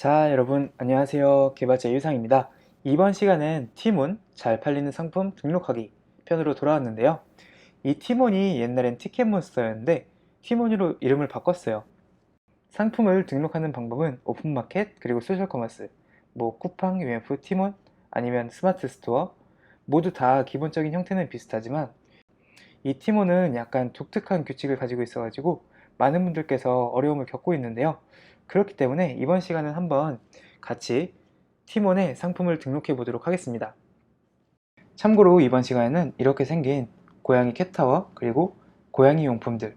자, 여러분 안녕하세요. 개발자 유상입니다. 이번 시간은 티몬 잘 팔리는 상품 등록하기 편으로 돌아왔는데요. 이 티몬이 옛날엔 티켓몬스터였는데 티몬으로 이름을 바꿨어요. 상품을 등록하는 방법은 오픈마켓 그리고 소셜커머스, 쿠팡, UMF, 티몬 아니면 스마트 스토어 모두 다 기본적인 형태는 비슷하지만 이 티몬은 약간 독특한 규칙을 가지고 있어가지고 많은 분들께서 어려움을 겪고 있는데요. 그렇기 때문에 이번 시간은 한번 같이 티몬의 상품을 등록해 보도록 하겠습니다. 참고로 이번 시간에는 이렇게 생긴 고양이 캣타워 그리고 고양이 용품들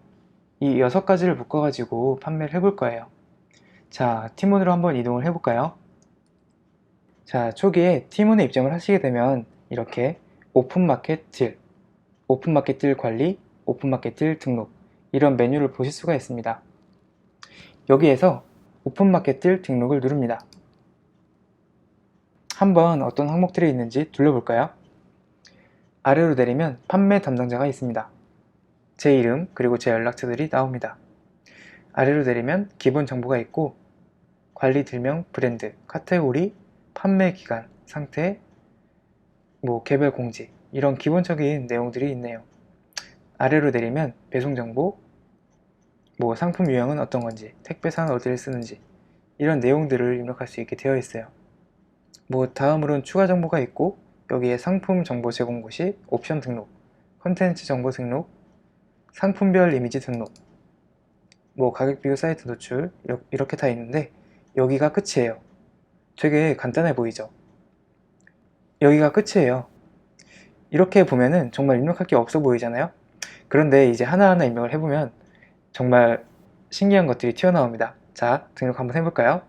이 6가지를 묶어가지고 판매를 해볼 거예요. 자, 티몬으로 한번 이동을 해볼까요? 자, 초기에 티몬에 입점을 하시게 되면 이렇게 오픈마켓 딜, 오픈마켓 딜 관리, 오픈마켓 딜 등록 이런 메뉴를 보실 수가 있습니다. 여기에서 오픈마켓 딜 등록을 누릅니다. 한번 어떤 항목들이 있는지 둘러볼까요? 아래로 내리면 판매 담당자가 있습니다. 제 이름 그리고 제 연락처들이 나옵니다. 아래로 내리면 기본 정보가 있고 관리 딜명, 브랜드, 카테고리, 판매 기간, 상태, 개별 공지 이런 기본적인 내용들이 있네요. 아래로 내리면 배송 정보, 상품 유형은 어떤 건지, 택배사는 어디를 쓰는지 이런 내용들을 입력할 수 있게 되어 있어요. 다음으로는 추가 정보가 있고 여기에 상품 정보 제공 고시, 옵션 등록, 컨텐츠 정보 등록, 상품별 이미지 등록, 가격 비교 사이트 노출 이렇게 다 있는데 여기가 끝이에요. 되게 간단해 보이죠? 여기가 끝이에요. 이렇게 보면은 정말 입력할 게 없어 보이잖아요? 그런데 이제 하나하나 입력을 해보면 정말 신기한 것들이 튀어나옵니다. 자, 등록 한번 해볼까요?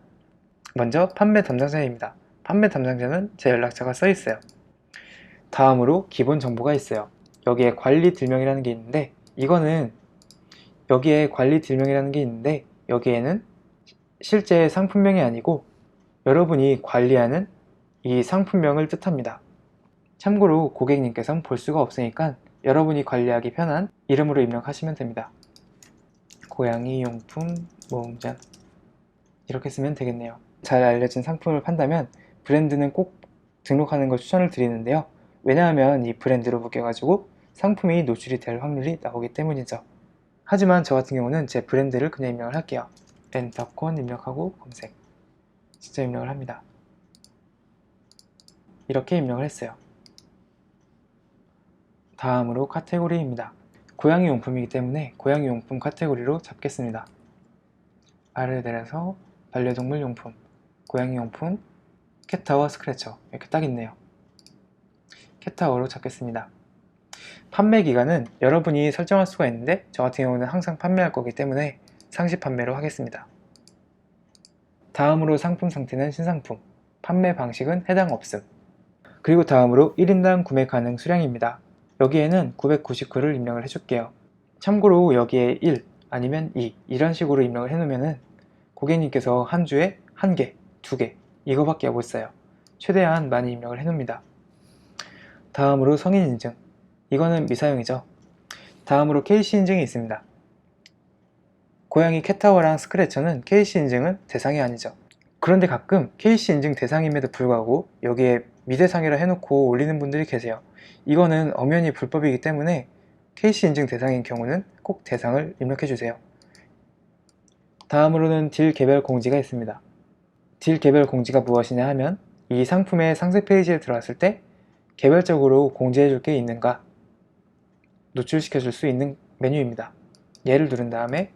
먼저 판매 담당자입니다. 판매 담당자는 제 연락처가 써있어요. 다음으로 기본 정보가 있어요. 여기에 관리 딜명이라는 게 있는데 여기에는 실제 상품명이 아니고 여러분이 관리하는 이 상품명을 뜻합니다. 참고로 고객님께서는 볼 수가 없으니까 여러분이 관리하기 편한 이름으로 입력하시면 됩니다. 고양이 용품 모음전 이렇게 쓰면 되겠네요. 잘 알려진 상품을 판다면 브랜드는 꼭 등록하는 걸 추천을 드리는데요. 왜냐하면 이 브랜드로 묶여가지고 상품이 노출이 될 확률이 나오기 때문이죠. 하지만 저 같은 경우는 제 브랜드를 그냥 입력을 할게요. 엔터콘 입력하고 검색 직접 입력을 합니다. 이렇게 입력을 했어요. 다음으로 카테고리입니다. 고양이 용품이기 때문에 고양이 용품 카테고리로 잡겠습니다. 아래를 내려서 반려동물 용품, 고양이 용품, 캣타워 스크래처 이렇게 딱 있네요. 캣타워로 잡겠습니다. 판매 기간은 여러분이 설정할 수가 있는데 저 같은 경우는 항상 판매할 거기 때문에 상시 판매로 하겠습니다. 다음으로 상품 상태는 신상품, 판매 방식은 해당 없음. 그리고 다음으로 1인당 구매 가능 수량입니다. 여기에는 999를 입력을 해줄게요. 참고로 여기에 1 아니면 2 이런 식으로 입력을 해놓으면은 고객님께서 한 주에 1개, 2개 이거밖에 못 사요. 최대한 많이 입력을 해놓습니다. 다음으로 성인 인증, 이거는 미사용이죠. 다음으로 KC 인증이 있습니다. 고양이 캣타워랑 스크래처는 KC 인증은 대상이 아니죠. 그런데 가끔 KC 인증 대상임에도 불구하고 여기에 미대상이라 해놓고 올리는 분들이 계세요. 이거는 엄연히 불법이기 때문에 KC 인증 대상인 경우는 꼭 대상을 입력해주세요. 다음으로는 딜 개별 공지가 있습니다. 딜 개별 공지가 무엇이냐 하면 이 상품의 상세 페이지에 들어왔을 때 개별적으로 공지해줄 게 있는가 노출시켜 줄 수 있는 메뉴입니다. 얘를 누른 다음에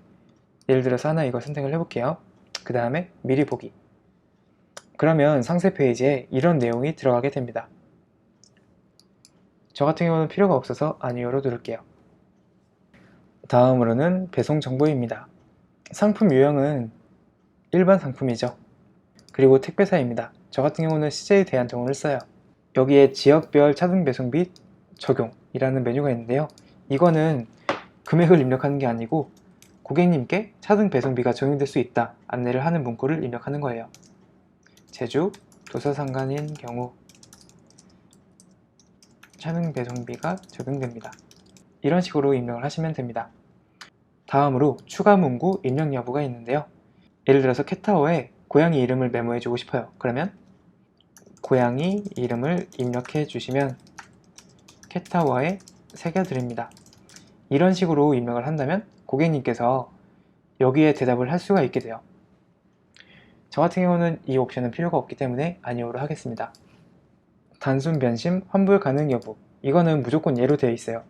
예를 들어서 하나 이거 선택을 해볼게요. 그 다음에 미리 보기. 그러면 상세 페이지에 이런 내용이 들어가게 됩니다. 저 같은 경우는 필요가 없어서 아니오로 누를게요. 다음으로는 배송 정보입니다. 상품 유형은 일반 상품이죠. 그리고 택배사입니다. 저 같은 경우는 CJ 대한통운을 써요. 여기에 지역별 차등 배송비 적용이라는 메뉴가 있는데요. 이거는 금액을 입력하는 게 아니고 고객님께 차등 배송비가 적용될 수 있다 안내를 하는 문구를 입력하는 거예요. 제주 도서상관인 경우 차등 배송비가 적용됩니다. 이런 식으로 입력을 하시면 됩니다. 다음으로 추가 문구 입력 여부가 있는데요. 예를 들어서 캣타워에 고양이 이름을 메모해 주고 싶어요. 그러면 고양이 이름을 입력해 주시면 캣타워에 새겨드립니다. 이런 식으로 입력을 한다면 고객님께서 여기에 대답을 할 수가 있게 돼요. 저 같은 경우는 이 옵션은 필요가 없기 때문에 아니오로 하겠습니다. 단순 변심 환불 가능 여부, 이거는 무조건 예로 되어 있어요.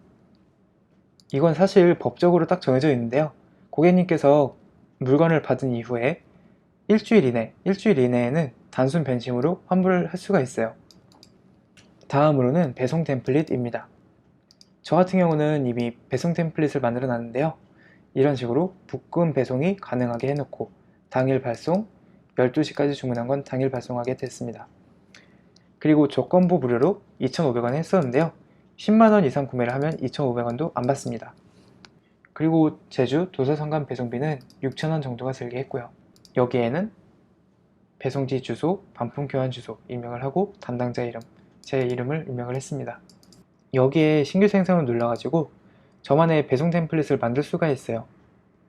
이건 사실 법적으로 딱 정해져 있는데요. 고객님께서 물건을 받은 이후에 일주일 이내에는 단순 변심으로 환불을 할 수가 있어요. 다음으로는 배송 템플릿입니다. 저 같은 경우는 이미 배송 템플릿을 만들어 놨는데요. 이런 식으로 묶음 배송이 가능하게 해놓고 당일 발송, 12시까지 주문한 건 당일 발송하게 됐습니다. 그리고 조건부 무료로 2,500원 했었는데요. 10만원 이상 구매를 하면 2,500원도 안 받습니다. 그리고 제주 도서상관 배송비는 6,000원 정도가 들게 했고요. 여기에는 배송지 주소, 반품 교환 주소 입력을 하고 담당자 이름, 제 이름을 입력을 했습니다. 여기에 신규 생성을 눌러가지고 저만의 배송 템플릿을 만들 수가 있어요.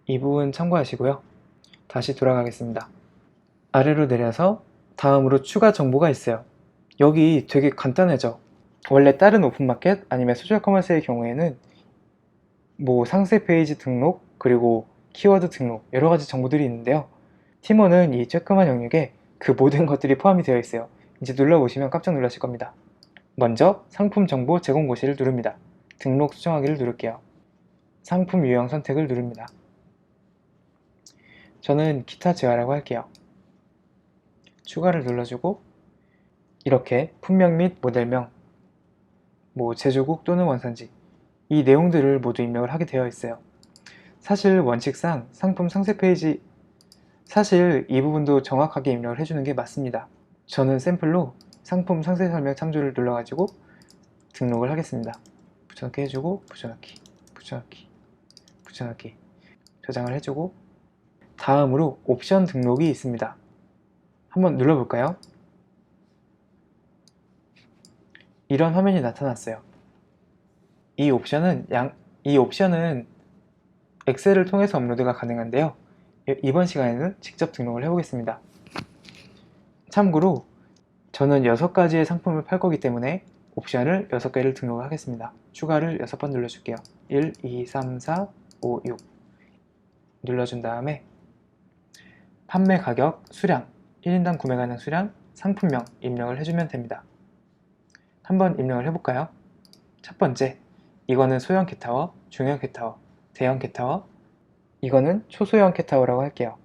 이 부분 참고하시고요. 다시 돌아가겠습니다. 아래로 내려서 다음으로 추가 정보가 있어요. 여기 되게 간단하죠. 원래 다른 오픈마켓 아니면 소셜 커머스의 경우에는 뭐 상세 페이지 등록, 그리고 키워드 등록, 여러가지 정보들이 있는데요. 티모는 이 쬐끄만 영역에 그 모든 것들이 포함이 되어 있어요. 이제 눌러보시면 깜짝 놀라실 겁니다. 먼저 상품 정보 제공 고시를 누릅니다. 등록 수정하기를 누를게요. 상품 유형 선택을 누릅니다. 저는 기타 제어라고 할게요. 추가를 눌러주고 이렇게 품명 및 모델명, 뭐 제조국 또는 원산지, 이 내용들을 모두 입력을 하게 되어 있어요. 사실 원칙상 상품 상세 페이지, 사실 이 부분도 정확하게 입력을 해주는 게 맞습니다. 저는 샘플로 상품 상세 설명 참조를 눌러가지고 등록을 하겠습니다. 붙여넣기 해주고 붙여넣기, 붙여넣기, 붙여넣기, 저장을 해주고 다음으로 옵션 등록이 있습니다. 한번 눌러볼까요? 이런 화면이 나타났어요. 이 옵션은 엑셀을 통해서 업로드가 가능한데요. 이번 시간에는 직접 등록을 해보겠습니다. 참고로 저는 6가지의 상품을 팔 거기 때문에 옵션을 6개를 등록을 하겠습니다. 추가를 6번 눌러줄게요. 1, 2, 3, 4, 5, 6 눌러준 다음에 판매 가격, 수량, 1인당 구매 가능 수량, 상품명 입력을 해주면 됩니다. 한번 입력을 해볼까요? 첫 번째, 이거는 소형 캣타워, 중형 캣타워, 대형 캣타워, 이거는 초소형 캣타워라고 할게요.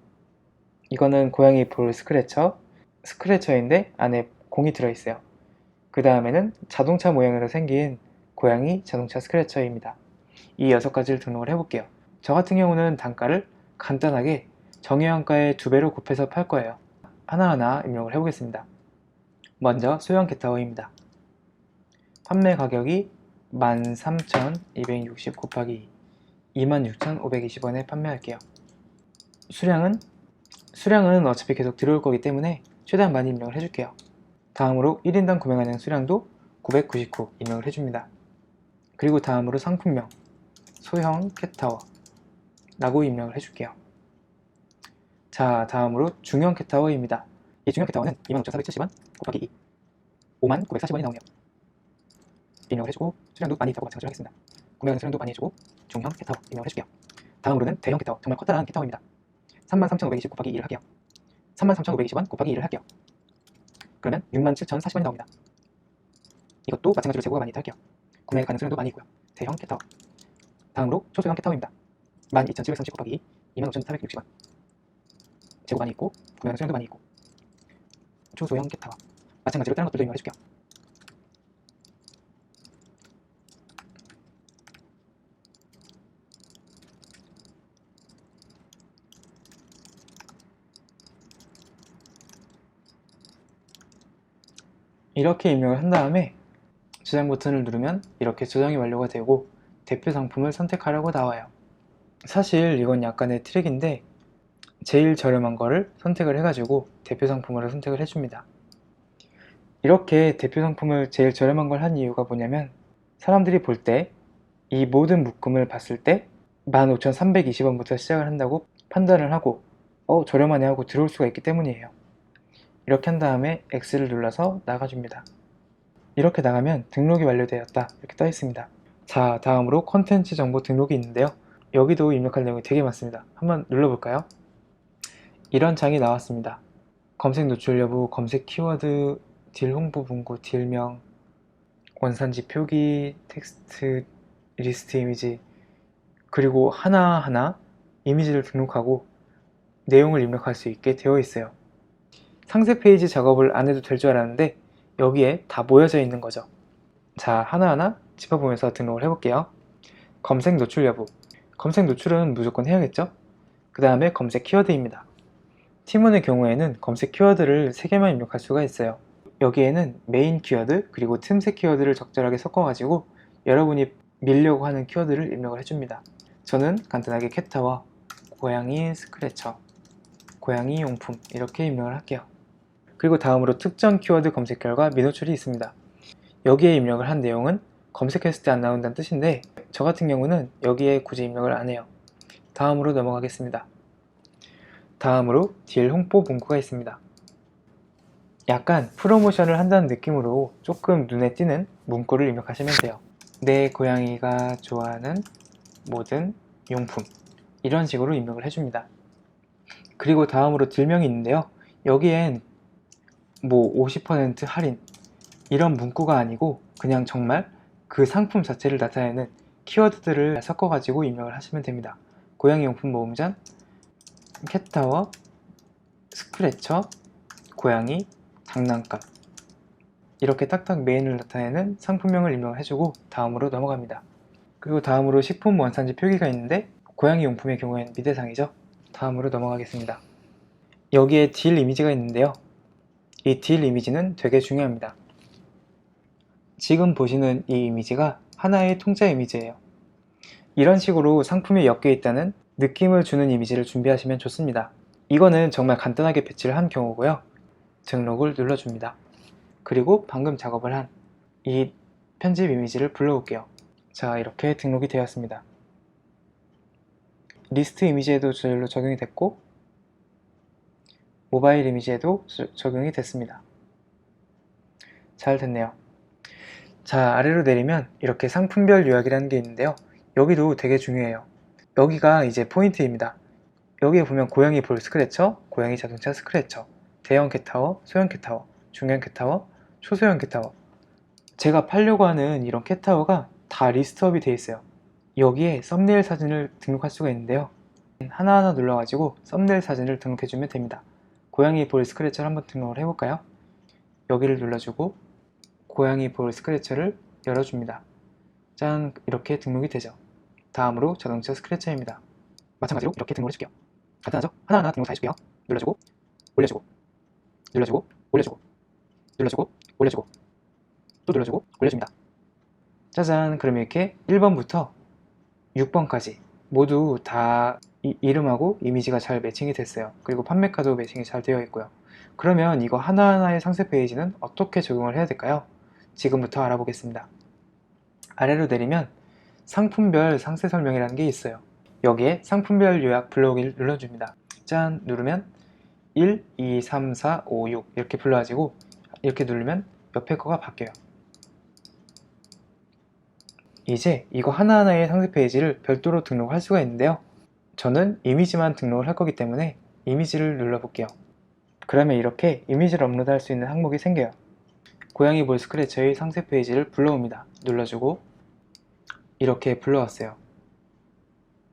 이거는 고양이 볼 스크래처인데 안에 공이 들어있어요. 그 다음에는 자동차 모양으로 생긴 고양이 자동차 스크래처입니다. 이 6가지를 등록을 해볼게요. 저 같은 경우는 단가를 간단하게 정형가의 2배로 곱해서 팔 거예요. 하나하나 입력을 해보겠습니다. 먼저 소형 캣타워입니다. 판매 가격이 13,260 곱하기 26,520원에 판매할게요. 수량은 어차피 계속 들어올 거기 때문에 최대한 많이 입력을 해줄게요. 다음으로 1인당 구매 가능 수량도 999 입력을 해줍니다. 그리고 다음으로 상품명 소형 캣타워 라고 입력을 해줄게요. 자, 다음으로 중형 캣타워입니다. 이 중형 캣타워는 25,470원 곱하기 2 59,940원이 나오네요. 입력을 해주고 수량도 많이 있다고 마찬가지로 하겠습니다. 구매 가능 수량도 많이 해주고 중형 캣타워 입력을 해줄게요. 다음으로는 대형 캣타워, 정말 커다란 캣타워입니다. 33,520 곱하기 2를 할게요. 33,520원 곱하기 2를 할게요. 그러면 67,040원이 나옵니다. 이것도 마찬가지로 재고가 많이 할게요. 구매 가능 수량도 많이 있고요. 대형 캣타워. 다음으로 초소형 캣타워입니다. 12,730 곱하기 2 25,460원. 재고 많이 있고 구매 가능 수량도 많이 있고 초소형 캣타워. 마찬가지로 다른 것들도 입력을 해줄게요. 이렇게 입력을 한 다음에 저장 버튼을 누르면 이렇게 저장이 완료가 되고 대표 상품을 선택하라고 나와요. 사실 이건 약간의 트릭인데 제일 저렴한 거를 선택을 해가지고 대표 상품으로 선택을 해줍니다. 이렇게 대표 상품을 제일 저렴한 걸 한 이유가 뭐냐면 사람들이 볼 때 이 모든 묶음을 봤을 때 15,320원부터 시작을 한다고 판단을 하고 저렴하네 하고 들어올 수가 있기 때문이에요. 이렇게 한 다음에 X를 눌러서 나가줍니다. 이렇게 나가면 등록이 완료되었다 이렇게 떠 있습니다. 자, 다음으로 콘텐츠 정보 등록이 있는데요. 여기도 입력할 내용이 되게 많습니다. 한번 눌러볼까요? 이런 창이 나왔습니다. 검색 노출 여부, 검색 키워드, 딜 홍보 문구, 딜명, 원산지 표기, 텍스트, 리스트 이미지, 그리고 하나하나 이미지를 등록하고 내용을 입력할 수 있게 되어 있어요. 상세 페이지 작업을 안 해도 될 줄 알았는데 여기에 다 모여져 있는 거죠. 자, 하나하나 짚어보면서 등록을 해볼게요. 검색 노출 여부. 검색 노출은 무조건 해야겠죠? 그 다음에 검색 키워드입니다. 팀원의 경우에는 검색 키워드를 3개만 입력할 수가 있어요. 여기에는 메인 키워드 그리고 틈새 키워드를 적절하게 섞어가지고 여러분이 밀려고 하는 키워드를 입력을 해줍니다. 저는 간단하게 캣타워, 고양이 스크래처, 고양이 용품 이렇게 입력을 할게요. 그리고 다음으로 특정 키워드 검색 결과 미노출이 있습니다. 여기에 입력을 한 내용은 검색했을 때 안 나온다는 뜻인데 저 같은 경우는 여기에 굳이 입력을 안 해요. 다음으로 넘어가겠습니다. 다음으로 딜 홍보 문구가 있습니다. 약간 프로모션을 한다는 느낌으로 조금 눈에 띄는 문구를 입력하시면 돼요. 내 고양이가 좋아하는 모든 용품 이런 식으로 입력을 해줍니다. 그리고 다음으로 딜명이 있는데요. 여기엔 뭐 50% 할인 이런 문구가 아니고 그냥 정말 그 상품 자체를 나타내는 키워드들을 섞어가지고 입력을 하시면 됩니다. 고양이 용품 모음전, 캣타워, 스크래처, 고양이, 장난감 이렇게 딱딱 메인을 나타내는 상품명을 입력을 해주고 다음으로 넘어갑니다. 그리고 다음으로 식품 원산지 표기가 있는데 고양이 용품의 경우에는 미대상이죠. 다음으로 넘어가겠습니다. 여기에 딜 이미지가 있는데요. 이 딜 이미지는 되게 중요합니다. 지금 보시는 이 이미지가 하나의 통짜 이미지예요. 이런 식으로 상품이 엮여 있다는 느낌을 주는 이미지를 준비하시면 좋습니다. 이거는 정말 간단하게 배치를 한 경우고요. 등록을 눌러줍니다. 그리고 방금 작업을 한 이 편집 이미지를 불러올게요. 자, 이렇게 등록이 되었습니다. 리스트 이미지에도 저절로 적용이 됐고 모바일 이미지에도 적용이 됐습니다. 잘 됐네요. 자, 아래로 내리면 이렇게 상품별 요약이라는 게 있는데요. 여기도 되게 중요해요. 여기가 이제 포인트입니다. 여기에 보면 고양이 볼 스크래처, 고양이 자동차 스크래처, 대형 캣타워, 소형 캣타워, 중형 캣타워, 초소형 캣타워. 제가 팔려고 하는 이런 캣타워가 다 리스트업이 되어 있어요. 여기에 썸네일 사진을 등록할 수가 있는데요. 하나하나 눌러가지고 썸네일 사진을 등록해주면 됩니다. 고양이 볼 스크래처를 한번 등록을 해볼까요? 여기를 눌러주고 고양이 볼 스크래처를 열어줍니다. 짠! 이렇게 등록이 되죠. 다음으로 자동차 스크래처입니다. 마찬가지로 이렇게 등록을 해줄게요. 간단하죠? 하나하나 등록 다 해줄게요. 눌러주고 올려주고 눌러주고 올려주고 눌러주고 올려주고 또 눌러주고 올려줍니다. 짜잔! 그럼 이렇게 1번부터 6번까지 모두 다 이름하고 이미지가 잘 매칭이 됐어요. 그리고 판매가도 매칭이 잘 되어 있고요. 그러면 이거 하나하나의 상세 페이지는 어떻게 적용을 해야 될까요? 지금부터 알아보겠습니다. 아래로 내리면 상품별 상세 설명이라는 게 있어요. 여기에 상품별 요약 불러오기를 눌러줍니다. 짠! 누르면 1, 2, 3, 4, 5, 6 이렇게 불러가지고 이렇게 누르면 옆에 거가 바뀌어요. 이제 이거 하나하나의 상세 페이지를 별도로 등록할 수가 있는데요. 저는 이미지만 등록을 할 거기 때문에 이미지를 눌러볼게요. 그러면 이렇게 이미지를 업로드할 수 있는 항목이 생겨요. 고양이 볼 스크래처의 상세 페이지를 불러옵니다. 눌러주고 이렇게 불러왔어요.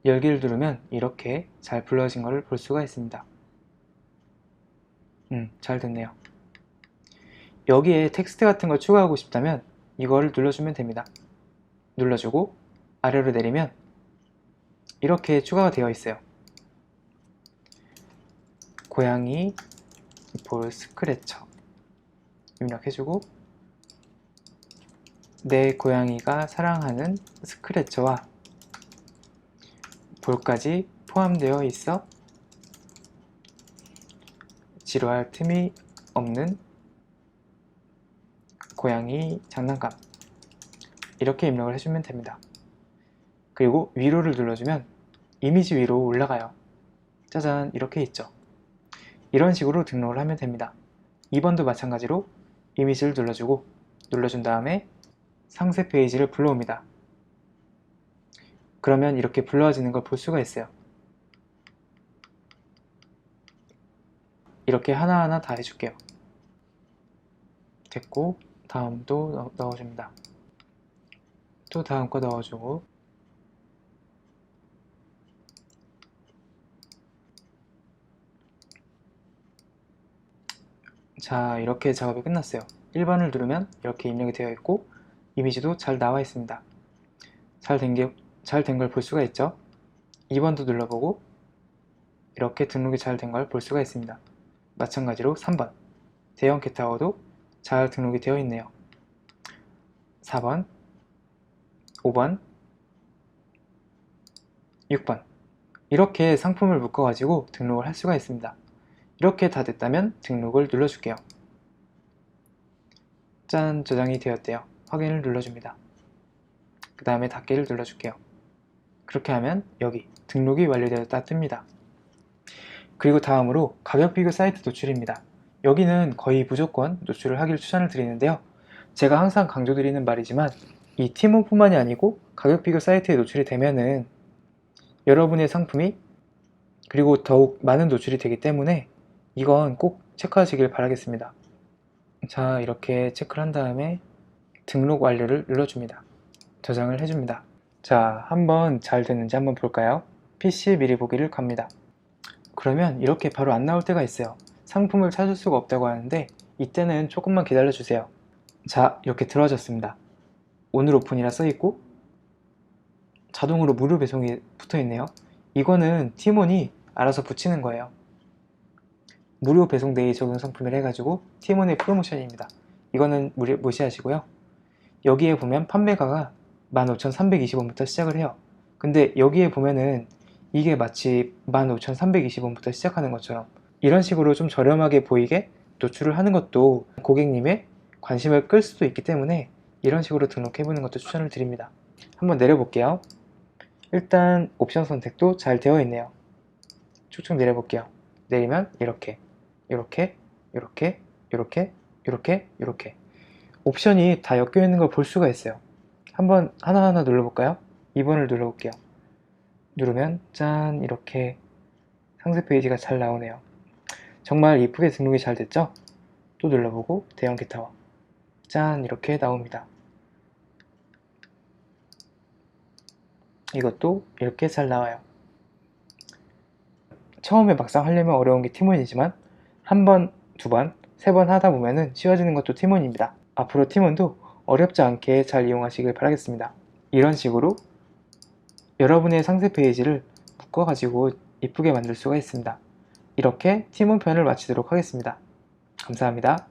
열기를 누르면 이렇게 잘 불러진 것을 볼 수가 있습니다. 잘 됐네요. 여기에 텍스트 같은 걸 추가하고 싶다면 이거를 눌러주면 됩니다. 눌러주고 아래로 내리면 이렇게 추가가 되어 있어요. 고양이 볼 스크래처 입력해주고 내 고양이가 사랑하는 스크래처와 볼까지 포함되어 있어 지루할 틈이 없는 고양이 장난감 이렇게 입력을 해주면 됩니다. 그리고 위로를 눌러주면 이미지 위로 올라가요. 짜잔! 이렇게 있죠. 이런 식으로 등록을 하면 됩니다. 2번도 마찬가지로 이미지를 눌러준 다음에 상세 페이지를 불러옵니다. 그러면 이렇게 불러지는 걸 볼 수가 있어요. 이렇게 하나하나 다 해줄게요. 됐고, 다음도 넣어줍니다. 또 다음 거 넣어주고, 자, 이렇게 작업이 끝났어요. 1번을 누르면 이렇게 입력이 되어 있고 이미지도 잘 나와 있습니다. 잘 된 걸 볼 수가 있죠. 2번도 눌러보고 이렇게 등록이 잘 된 걸 볼 수가 있습니다. 마찬가지로 3번 대형 캣타워도 잘 등록이 되어 있네요. 4번, 5번, 6번 이렇게 상품을 묶어가지고 등록을 할 수가 있습니다. 이렇게 다 됐다면 등록을 눌러줄게요. 짠! 저장이 되었대요. 확인을 눌러줍니다. 그 다음에 닫기를 눌러줄게요. 그렇게 하면 여기 등록이 완료되었다 뜹니다. 그리고 다음으로 가격 비교 사이트 노출입니다. 여기는 거의 무조건 노출을 하길 추천을 드리는데요. 제가 항상 강조드리는 말이지만 이 티몬뿐만이 아니고 가격 비교 사이트에 노출이 되면은 여러분의 상품이 그리고 더욱 많은 노출이 되기 때문에 이건 꼭 체크하시길 바라겠습니다. 자, 이렇게 체크를 한 다음에 등록 완료를 눌러줍니다. 저장을 해줍니다. 자, 한번 잘 됐는지 한번 볼까요? PC 미리 보기를 갑니다. 그러면 이렇게 바로 안 나올 때가 있어요. 상품을 찾을 수가 없다고 하는데 이때는 조금만 기다려 주세요. 자, 이렇게 들어와졌습니다. 오늘 오픈이라 써있고 자동으로 무료 배송이 붙어있네요. 이거는 티몬이 알아서 붙이는 거예요. 무료 배송 데이 적용 상품이라 해가지고 티몬의 프로모션입니다. 이거는 무시하시고요. 여기에 보면 판매가가 15,320원부터 시작을 해요. 근데 여기에 보면은 이게 마치 15,320원부터 시작하는 것처럼 이런 식으로 좀 저렴하게 보이게 노출을 하는 것도 고객님의 관심을 끌 수도 있기 때문에 이런 식으로 등록해보는 것도 추천을 드립니다. 한번 내려볼게요. 일단 옵션 선택도 잘 되어 있네요. 쭉쭉 내려볼게요. 내리면 이렇게 옵션이 다 엮여 있는 걸 볼 수가 있어요. 한번 하나하나 눌러볼까요? 2번을 눌러볼게요. 누르면 짠, 이렇게 상세 페이지가 잘 나오네요. 정말 이쁘게 등록이 잘 됐죠? 또 눌러보고 대형 캣타워 짠, 이렇게 나옵니다. 이것도 이렇게 잘 나와요. 처음에 막상 하려면 어려운 게 티몬이지만 한 번, 두 번, 세 번 하다 보면은 쉬워지는 것도 티몬입니다. 앞으로 티몬도 어렵지 않게 잘 이용하시길 바라겠습니다. 이런 식으로 여러분의 상세 페이지를 묶어가지고 이쁘게 만들 수가 있습니다. 이렇게 티몬 편을 마치도록 하겠습니다. 감사합니다.